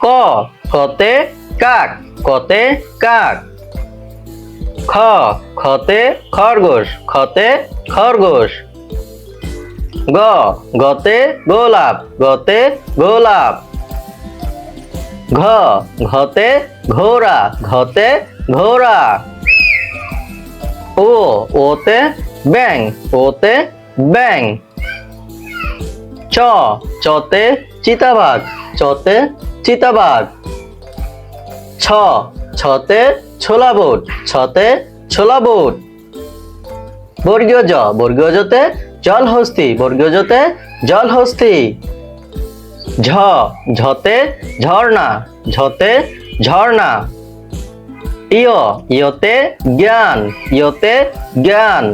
ক কতে কাক, কতে কাক। খ খতে খরগোশ, খতে খরগোশ। গ গতে গোলাপ, গতে গোলাপ। ঘ ঘতে ঘোড়া, ঘতে ঘোড়া। ও ওতে ব্যাং, ওতে ব্যাং। চ চতে চিতাবাঘ, চতে চিতাবাঘ। ছ ছতে ছোলা বুট, ছতে ছোলা বুট। বর্গীয় জ, বর্গীয় জতে জলহস্তী, বর্গীয় জতে জলহস্তী। ঝ ঝতে ঝর্ণা, ঝতে ঝর্ণা। ইয় ইয়তে জ্ঞান, ইয়তে জ্ঞান।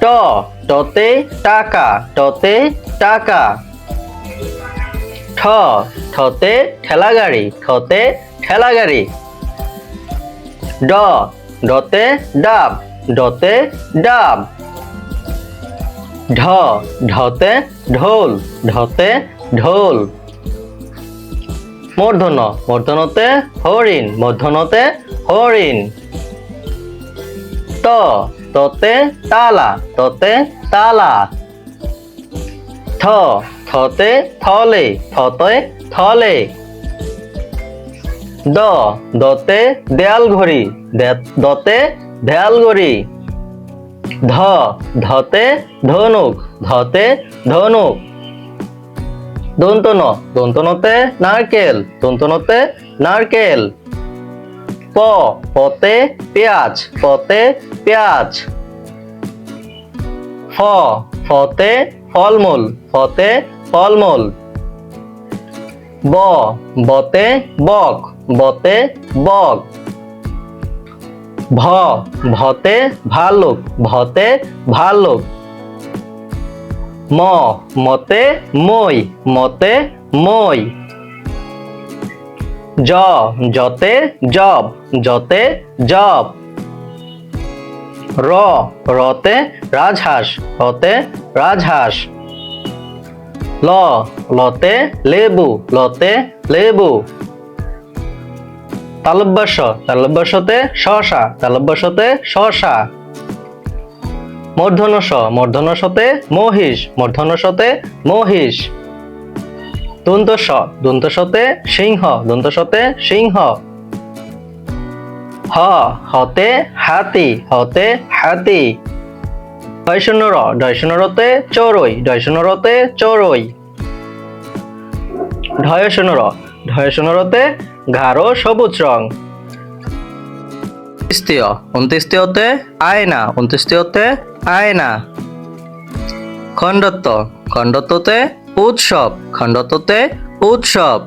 ট টতে টাকা, টতে টাকা। ঠ ঠতে ঠেলাগাড়ি, ঠতে ঠেলাগাড়ি। ড ডতে ডাব, ডতে ডাব। ঢ ঢতে ঢোল, ঢতে ঢোল। মূর্ধন্য, মূর্ধন্যতে হরিণ, মূর্ধন্যতে হরিণ। ত ততে তালা, ততে তালা। থ থতে থলে, থতে থলে। দ দতে দেয়াল ঘড়ি, দতে দেয়াল ঘড়ি। ধ ধতে ধনুক, ধতে ধনুক। দন্ত ন, দন্ত নতে নারকেল, দন্ত নতে নারকেল। প পতে পেঁয়াজ, পতে পেঁয়াজ। ফ ফতে ফলমূল, ফতে ফলমূল। ব বতে বক, বতে বক। ভ ভতে ভালুক, ভতে ভালুক। ম মতে মই, মতে মই। জ জতে জব, জতে জব। র রতে রাজহাঁস, রতে রাজহাঁস। ল লতে লেবু, লতে লেবু। তালব্য শ, তালব্যশতে শশা, তালব্যশতে শশা। মূর্ধন্য ষ, মূর্ধন্য শতে মহিষ, মূর্ধন্য শতে মহিষ। দন্ত স, দন্ত শতে সিংহ, দন্ত শতে সিংহ। হ হতে হাতি, হতে হাতি। ঢয়শূন্য র, ঢয়শূন্য রতে চড়ুই, ঢয়শূন্য রতে চড়ুই। ঢয়শূন্য র, ঢয়শূন্য রতে গাঢ় সবুজ রং। অন্ত্যেষ্টিয়, অন্ত্যেষ্টিয়তে আয়না, অন্ত্যেষ্টিয়তে আয়না। খণ্ডত্ব, খণ্ডত্বতে উৎসব, খণ্ডত্বতে উৎসব।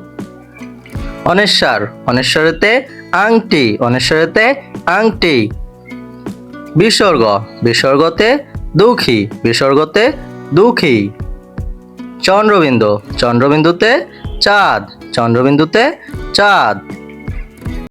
অনেশ্বর, অনেশ্বরেতে আংটি, অনেশ্বরেতে আংটি। বিসর্গ, বিসর্গতে দুঃখী, বিসর্গতে দুঃখী। চন্দ্রবিন্দু, চন্দ্রবিন্দুতে চাঁদ, চন্দ্রবিন্দুতে চাঁদ।